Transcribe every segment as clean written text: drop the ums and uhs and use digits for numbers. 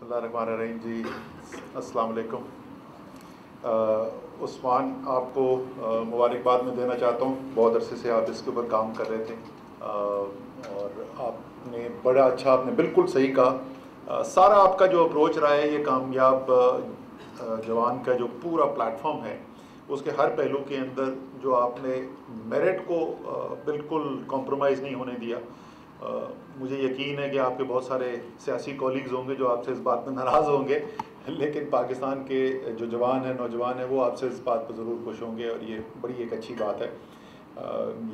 बिस्मिल्लाहिर्रहमानिर्रहीम जी। अस्सलाम वालेकुम। उस्मान, आपको मुबारकबाद मैं देना चाहता हूँ। बहुत अरसे से आप इसके ऊपर काम कर रहे थे और आपने बड़ा अच्छा, आपने बिल्कुल सही कहा। सारा आपका जो अप्रोच रहा है, ये कामयाब जवान का जो पूरा प्लेटफॉर्म है, उसके हर पहलू के अंदर जो आपने मेरिट को बिल्कुल कॉम्प्रोमाइज़ नहीं होने दिया। मुझे यकीन है कि आपके बहुत सारे सियासी कॉलीग्स होंगे जो आपसे इस बात में नाराज़ होंगे, लेकिन पाकिस्तान के जो जवान हैं, नौजवान हैं, वो आपसे इस बात पर ज़रूर खुश होंगे और ये बड़ी एक अच्छी बात है।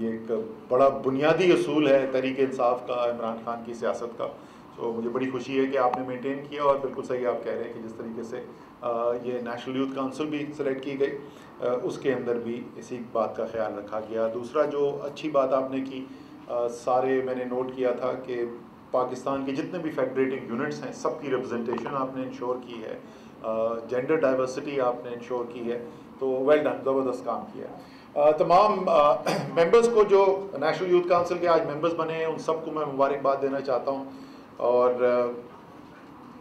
ये एक बड़ा बुनियादी असूल है तहरीक इंसाफ का, इमरान खान की सियासत का। तो मुझे बड़ी खुशी है कि आपने मेंटेन किया और बिल्कुल सही आप कह रहे हैं कि जिस तरीके से ये नेशनल यूथ काउंसिल भी सेलेक्ट की गई, उसके अंदर भी इसी बात का ख्याल रखा गया। दूसरा जो अच्छी बात आपने की, सारे मैंने नोट किया था कि पाकिस्तान के जितने भी फेडरेटिंग यूनिट्स हैं, सबकी रिप्रेजेंटेशन आपने इंश्योर की है, जेंडर डाइवर्सिटी आपने इंश्योर की है। तो वेल डन, ज़बरदस्त काम किया। तमाम मेंबर्स को जो नेशनल यूथ काउंसिल के आज मेंबर्स बने हैं, उन सबको मैं मुबारकबाद देना चाहता हूँ। और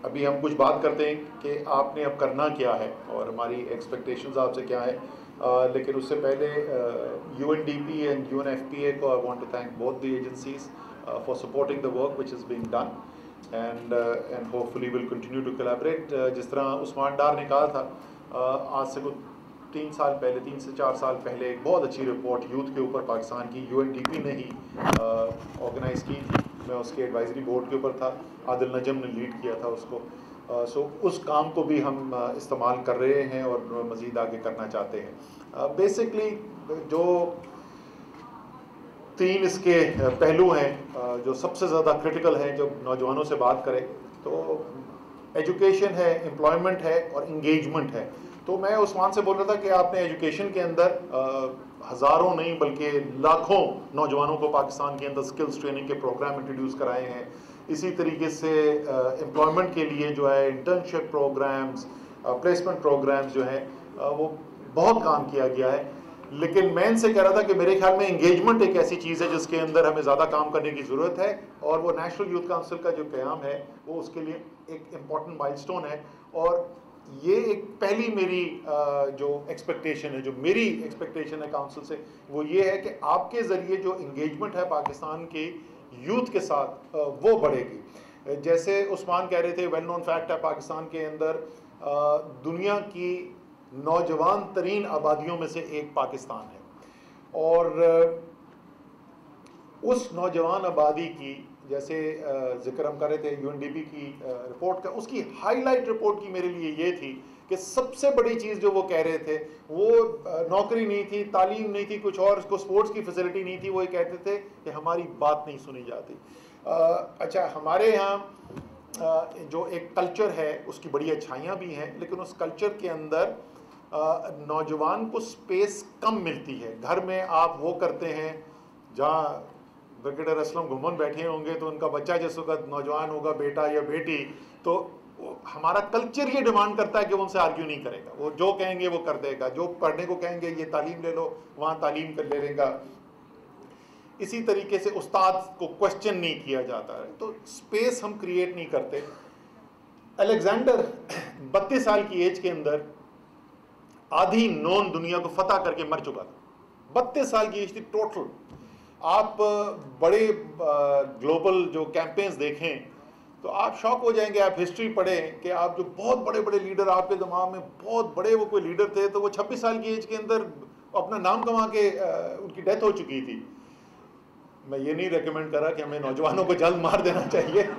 अभी हम कुछ बात करते हैं कि आपने अब करना क्या है और हमारी एक्सपेक्टेशंस आपसे क्या है। लेकिन उससे पहले UNDP एंड UNFPA को I want to thank both the agencies for supporting the work which is being done and hopefully will continue to collaborate. जिस तरह उस्मान डार ने कहा था, आज से कुछ 3 से 4 साल पहले एक बहुत अच्छी रिपोर्ट यूथ के ऊपर पाकिस्तान की UNDP ने ही ऑर्गेनाइज़ की थी। मैं उसके एडवाइजरी बोर्ड के ऊपर था, आदिल नजम ने लीड किया था उसको। सो उस काम को भी हम इस्तेमाल कर रहे हैं और मज़ीद आगे करना चाहते हैं। बेसिकली जो 3 इसके पहलू हैं जो सबसे ज़्यादा क्रिटिकल हैं जब नौजवानों से बात करें, तो एजुकेशन है, एम्प्लॉयमेंट है और इंगेजमेंट है। तो मैं उस्मान से बोल रहा था कि आपने एजुकेशन के अंदर हज़ारों नहीं बल्कि लाखों नौजवानों को पाकिस्तान के अंदर स्किल्स ट्रेनिंग के प्रोग्राम इंट्रोड्यूस कराए हैं। इसी तरीके से एम्प्लॉयमेंट के लिए जो है इंटर्नशिप प्रोग्राम्स, प्लेसमेंट प्रोग्राम्स जो हैं वो बहुत काम किया गया है। लेकिन मैं इनसे कह रहा था कि मेरे ख्याल में इंगेजमेंट एक ऐसी चीज़ है जिसके अंदर हमें ज़्यादा काम करने की ज़रूरत है, और वो नेशनल यूथ काउंसिल का जो क़याम है वो उसके लिए एक इम्पॉर्टेंट माइलस्टोन है। और ये एक पहली मेरी जो एक्सपेक्टेशन है, जो मेरी एक्सपेक्टेशन है काउंसिल से, वो ये है कि आपके ज़रिए जो इंगेजमेंट है पाकिस्तान के यूथ के साथ वो बढ़ेगी। जैसे उस्मान कह रहे थे, वेल नोन फैक्ट है पाकिस्तान के अंदर दुनिया की नौजवान तरीन आबादियों में से एक पाकिस्तान है। और उस नौजवान आबादी की जैसे जिक्र हम कर रहे थे UNDP की रिपोर्ट का, उसकी हाईलाइट रिपोर्ट की मेरे लिए ये थी कि सबसे बड़ी चीज़ जो वो कह रहे थे वो नौकरी नहीं थी, तालीम नहीं थी, कुछ और, उसको स्पोर्ट्स की फैसिलिटी नहीं थी। वो ये कहते थे कि हमारी बात नहीं सुनी जाती। अच्छा, हमारे यहाँ जो एक कल्चर है उसकी बड़ी अच्छाइयाँ भी हैं, लेकिन उस कल्चर के अंदर नौजवान को स्पेस कम मिलती है। घर में आप वो करते हैं जहाँ क्रिकेटर असलम घुमन बैठे होंगे तो उनका बच्चा जिस वक्त नौजवान होगा, बेटा या बेटी, तो हमारा कल्चर ये डिमांड करता है कि वो उनसे आर्ग्यू नहीं करेगा, वो जो कहेंगे वो कर देगा, जो पढ़ने को कहेंगे ये तालीम ले लो, वहाँ तालीम कर ले लेगा। इसी तरीके से उस्ताद को क्वेश्चन नहीं किया जाता है, तो स्पेस हम क्रिएट नहीं करते। अलेक्जेंडर 32 साल की एज के अंदर आधी नॉन दुनिया को फतह करके मर चुका था। 32 साल की एज थी टोटल। आप बड़े ग्लोबल जो कैंपेन्स देखें तो आप शॉक हो जाएंगे। आप हिस्ट्री पढ़ें कि आप जो बहुत बड़े बड़े लीडर आपके दिमाग में बहुत बड़े वो कोई लीडर थे, तो वो 26 साल की एज के अंदर अपना नाम कमा के उनकी डेथ हो चुकी थी। मैं ये नहीं रेकमेंड करा कि हमें नौजवानों को जल्द मार देना चाहिए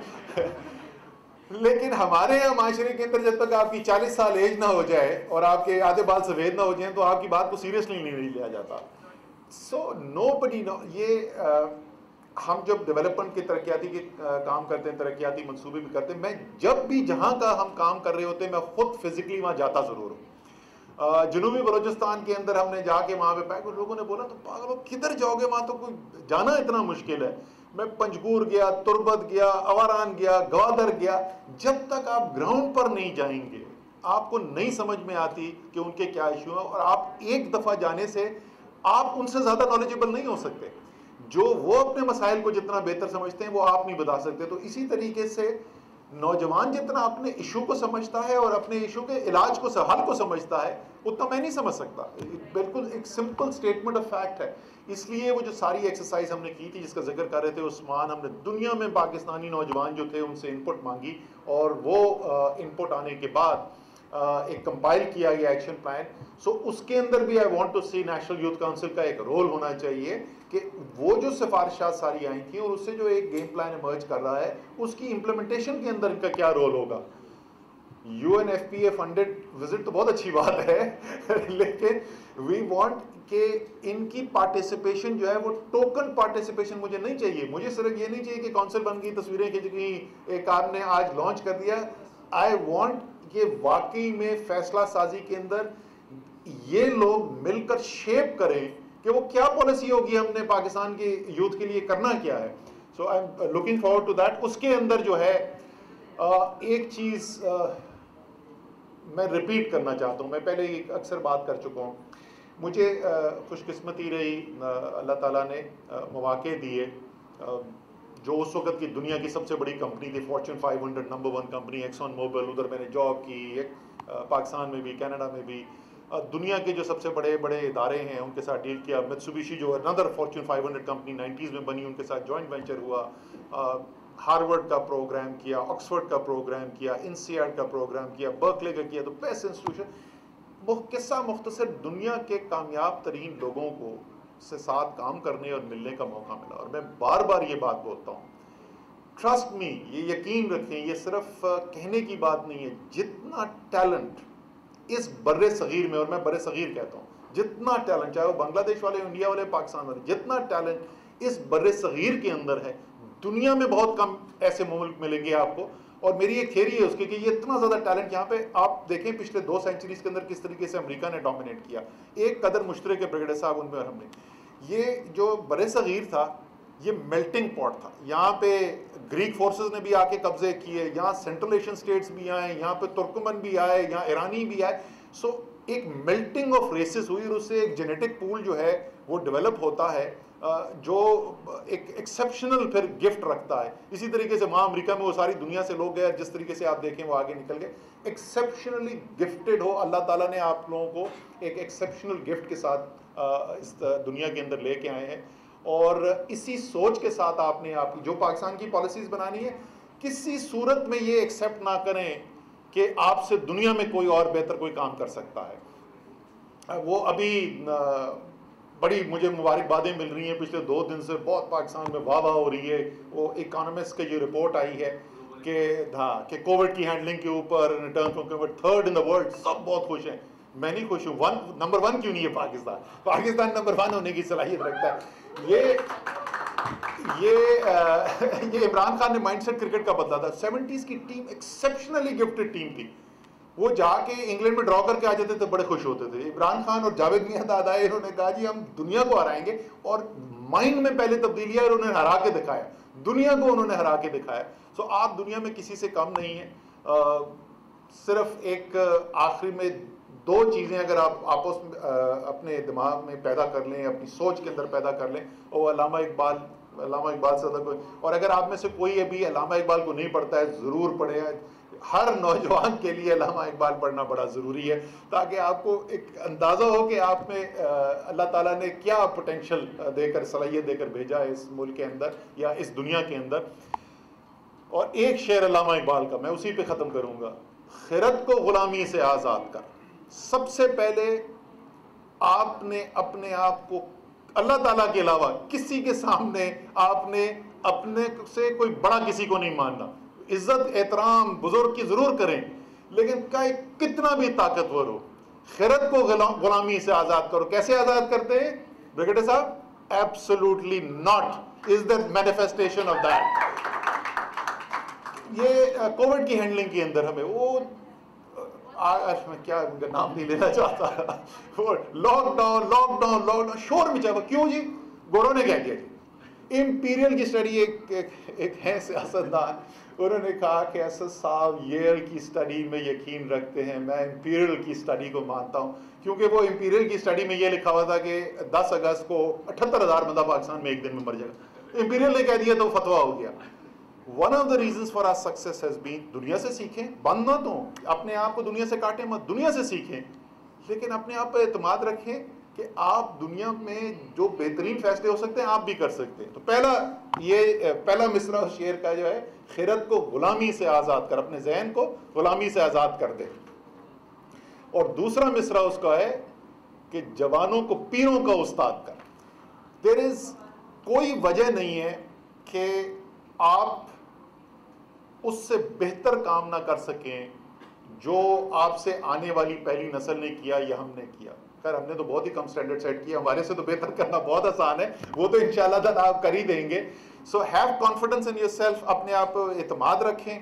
लेकिन हमारे यहाँ माशरे के अंदर जब तक आपकी 40 साल एज ना हो जाए और आपके आधे बाल सफ़ेद ना हो जाए तो आपकी बात को सीरियसली नहीं लिया जाता। सो नोबडी नो ये हम जब डेवलपमेंट की तरक्याती के काम करते हैं, तरक्याती मंसूबे भी करते हैं, मैं जब भी जहाँ का हम काम कर रहे होते हैं मैं खुद फिजिकली वहाँ जाता ज़रूर हूँ। जनूबी बलोचिस्तान के अंदर हमने जाके वहाँ पे पाया, लोगों ने बोला तो पागल किधर जाओगे, वहाँ तो कोई जाना इतना मुश्किल है। मैं पंजगूर गया, तुरबत गया, अवारान गया, गवादर गया। जब तक आप ग्राउंड पर नहीं जाएंगे आपको नहीं समझ में आती कि उनके क्या इशू है, और आप एक दफ़ा जाने से आप उनसे ज़्यादा नॉलेजेबल नहीं हो सकते। जो वो अपने मसाइल को जितना बेहतर समझते हैं वो आप नहीं बता सकते। तो इसी तरीके से नौजवान जितना अपने इशू को समझता है और अपने इशू के इलाज को, हल को समझता है, उतना मैं नहीं समझ सकता। बिल्कुल एक सिंपल स्टेटमेंट ऑफ फैक्ट है। इसलिए वो जो सारी एक्सरसाइज हमने की थी, जिसका जिक्र कर रहे थे उस्मान, हमने दुनिया में पाकिस्तानी नौजवान जो थे उनसे इनपुट मांगी, और वो इनपुट आने के बाद एक कंपाइल किया गया एक्शन प्लान। सो उसके अंदर भी I want to see national youth council का एक रोल होना चाहिए कि वो जो सिफारिशात सारी आई थी और उससे जो एक गेम प्लान इमर्ज कर रहा है, उसकी इम्प्लीमेंटेशन के अंदर इनका क्या रोल होगा। UNFPA फंडेड विजिट तो बहुत अच्छी बात है लेकिन वी वांट कि इनकी पार्टिसिपेशन जो है वो टोकन पार्टिसिपेशन मुझे नहीं चाहिए। मुझे सिर्फ ये नहीं चाहिए कि काउंसिल बन गई, तस्वीरें खींच गई, एक आपने आज लॉन्च कर दिया। आई वांट कि वाकई में फैसला साजी के अंदर ये लोग मिलकर शेप करें कि वो क्या पॉलिसी होगी, हमने पाकिस्तान के यूथ के लिए करना क्या है। So I am looking forward to that. उसके अंदर जो है एक चीज़ मैं रिपीट करना चाहता हूँ, मैं पहले अक्सर बात कर चुका हूँ। मुझे खुशकिस्मती रही, अल्लाह ताला ने मौके दिए, जो उस वक्त की दुनिया की सबसे बड़ी कंपनी थी, fortune 500 number 1 company Exxon Mobil, उधर मैंने जॉब की, पाकिस्तान में भी, कनाडा में भी, दुनिया के जो सबसे बड़े बड़े इदारे हैं उनके साथ डील किया। मित्सुबिशी जो अनदर फॉर्च्यून 500 कंपनी 90s में बनी, उनके साथ जॉइंट वेंचर हुआ। हार्वर्ड का प्रोग्राम किया, ऑक्सफोर्ड का प्रोग्राम किया, INSEAD का प्रोग्राम किया, बर्कले का किया, तो बेस्ट इंस्टीट्यूशन। वो किस्सा मुख्तसर दुनिया के कामयाब तरीन लोगों को से साथ काम करने और मिलने का मौका मिला। और मैं बार बार ये बात बोलता हूँ, ट्रस्ट मी, ये यकीन रखें, ये सिर्फ कहने की बात नहीं है। जितना टैलेंट इस बर्रे सगीर में, और मैं बर्रे सगीर कहता हूँ, जितना टैलेंट, चाहे वो बांग्लादेश वाले, इंडिया वाले, पाकिस्तान वाले, जितना टैलेंट इस बर्रे सगीर के अंदर है, दुनिया में बहुत कम ऐसे मुल्क मिलेंगे आपको। और मेरी एक थ्योरी है उसकी कि ये इतना ज़्यादा टैलेंट यहाँ पे, आप देखें पिछले 2 सेंचुरीज के अंदर किस तरीके से अमेरिका ने डोमिनेट किया। एक कदर मुश्तरक है ब्रिगेडियर साहब उनमें और हमने। ये जो बड़े सगीर था, ये मेल्टिंग पॉट था। यहाँ पे ग्रीक फोर्सेस ने भी आके कब्जे किए, यहाँ सेंट्रल एशियन स्टेट्स भी आए, यहाँ पे तुर्कमन भी आए, यहाँ ईरानी भी आए। सो एक मेल्टिंग ऑफ रेसेस हुई, और उससे एक जेनेटिक पूल जो है वो डेवलप होता है, जो एक एक्सेप्शनल फिर गिफ्ट रखता है। इसी तरीके से वहाँ अमेरिका में वो सारी दुनिया से लोग गए, जिस तरीके से आप देखें वो आगे निकल गए, एक्सेप्शनली गिफ्टेड हो। अल्लाह ताला ने आप लोगों को एक एक्सेप्शनल गिफ्ट के साथ इस दुनिया के अंदर लेके आए हैं। और इसी सोच के साथ आपने आपकी जो पाकिस्तान की पॉलिसीज़ बनानी है, किसी सूरत में ये एक्सेप्ट ना करें कि आपसे दुनिया में कोई और बेहतर कोई काम कर सकता है। वो अभी बड़ी मुझे मुबारकबादें मिल रही हैं पिछले 2 दिन से, बहुत पाकिस्तान में वाह वाह हो रही है। वो इकोनॉमिस्ट की जो रिपोर्ट आई है कि कोविड की हैंडलिंग के ऊपर, in terms of Covid 3rd in the world, सब बहुत खुश हैं। मैं नहीं खुश हूँ। नंबर 1 क्यों नहीं है पाकिस्तान? पाकिस्तान नंबर 1 होने की सलाहियत रखता है। ये इमरान खान ने माइंडसेट क्रिकेट का बदला था। 70s की टीम एक्सेप्शनली गिफ्टेड टीम थी। वो जाके इंग्लैंड में ड्रॉ करके आ जाते थे, बड़े खुश होते थे। इमरान खान और जावेद मियांदाद आए, इन्होंने कहा जी हम दुनिया को हराएंगे, और माइंड में पहले तब्दीली आई और उन्होंने हरा के दिखाया, दुनिया को उन्होंने हरा के दिखाया। सो आप दुनिया में किसी से कम नहीं है। सिर्फ एक आखिरी में 2 चीज़ें अगर आप आपस में अपने दिमाग में पैदा कर लें, अपनी सोच के अंदर पैदा कर लें, और अल्लामा इकबाल से ज़्यादा कोई, और अगर आप में से कोई अभी अल्लामा इकबाल को नहीं पढ़ता है, ज़रूर पढ़े। हर नौजवान के लिए अल्लामा इकबाल पढ़ना बड़ा ज़रूरी है, ताकि आपको एक अंदाज़ा हो कि आप में अल्लाह ताला ने क्या पोटेंशियल देकर, सलाहियत देकर भेजा है इस मुल्क के अंदर या इस दुनिया के अंदर। और एक शेर अल्लामा इकबाल का, मैं उसी पे ख़त्म करूँगा। खिरत को ग़ुलामी से आज़ाद कर, सबसे पहले आपने अपने आप को अल्लाह ताला के अलावा किसी के सामने आपने अपने से कोई बड़ा किसी को नहीं मानना। इज्जत एहतराम बुजुर्ग की जरूर करें, लेकिन कितना भी ताकतवर हो, खिरत को गुलामी से आजाद करो। कैसे आजाद करते हैं ब्रिगेडियर साहब? Absolutely not is the manifestation of that. ये कोविड की हैंडलिंग के अंदर हमें वो मैं क्या उनका नाम नहीं लेना चाहता, वो लॉकडाउन शोर में चाहे क्यों जी? गोरों ने कह दिया जी। इम्पीरियल की स्टडी एक है सियासतदान, उन्होंने कहा कि असद साहब येल की स्टडी में यकीन रखते हैं, मैं इम्पीरियल की स्टडी को मानता हूँ, क्योंकि वो इम्पीरियल की स्टडी में ये लिखा हुआ था कि 10 अगस्त को 78,000 बंदा पाकिस्तान में एक दिन में मर जाएगा। इम्पीरियल ने कह दिया तो फतवा हो गया। One of the reasons for our success has been, दुनिया से सीखें, बंद ना तो अपने आप को दुनिया से काटें मत, दुनिया से सीखें, लेकिन अपने आप पर एतमाद रखें कि आप दुनिया में जो बेहतरीन फैसले हो सकते हैं आप भी कर सकते हैं। तो पहला मिसरा शेर का जो है, खिरत को गुलामी से आज़ाद कर, अपने जहन को गुलामी से आज़ाद कर दे। और दूसरा मिसरा उसका है कि जवानों को पीरों का उस्ताद कर। देयर इज कोई वजह नहीं है कि आप उससे बेहतर काम ना कर सकें जो आपसे आने वाली पहली नस्ल ने किया या हमने किया। खैर हमने तो बहुत ही कम स्टैंडर्ड सेट किया, हमारे से तो बेहतर करना बहुत आसान है, वो तो इंशाल्लाह ताला आप कर ही देंगे। So have confidence in yourself, अपने आप पर एतमाद रखें।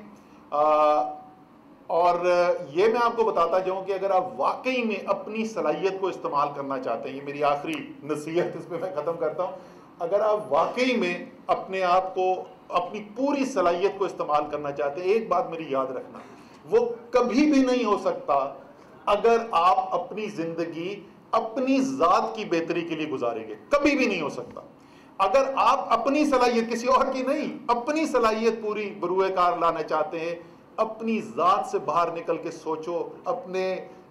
और ये मैं आपको बताता जाऊं कि अगर आप वाकई में अपनी सलाहियत को इस्तेमाल करना चाहते हैं, ये मेरी आखिरी नसीहत, इस पर मैं ख़त्म करता हूं, अगर आप वाकई में अपने आप को, अपनी पूरी सलाहियत को इस्तेमाल करना चाहते हैं, एक बात मेरी याद रखना, वो कभी भी नहीं हो सकता अगर आप अपनी ज़िंदगी अपनी ज़ात की बेहतरी के लिए गुजारेंगे, कभी भी नहीं हो सकता। अगर आप अपनी सलाहियत, किसी और की नहीं, अपनी सलाहियत पूरी बरूए कार लाना चाहते हैं, अपनी ज़ात से बाहर निकल के सोचो, अपने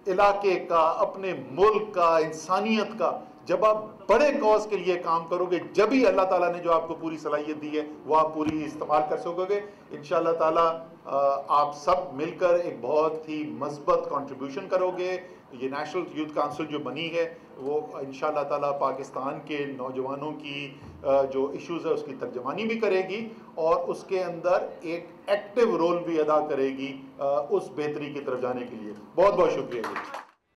इलाके का, अपने मुल्क का, इंसानियत का। जब आप बड़े कॉज के लिए काम करोगे, जब ही अल्लाह ताला ने जो आपको पूरी सलाहियत दी है वो आप पूरी इस्तेमाल कर सकोगे। इंशाअल्लाह ताला आप सब मिलकर एक बहुत ही मजबूत कंट्रीब्यूशन करोगे। ये नेशनल यूथ काउंसिल जो बनी है वो इंशाअल्लाह ताला पाकिस्तान के नौजवानों की जो इश्यूज़ है उसकी तर्जमानी भी करेगी और उसके अंदर एक एक्टिव रोल भी अदा करेगी उस बेहतरी की तरफ जाने के लिए। बहुत बहुत शुक्रिया जी।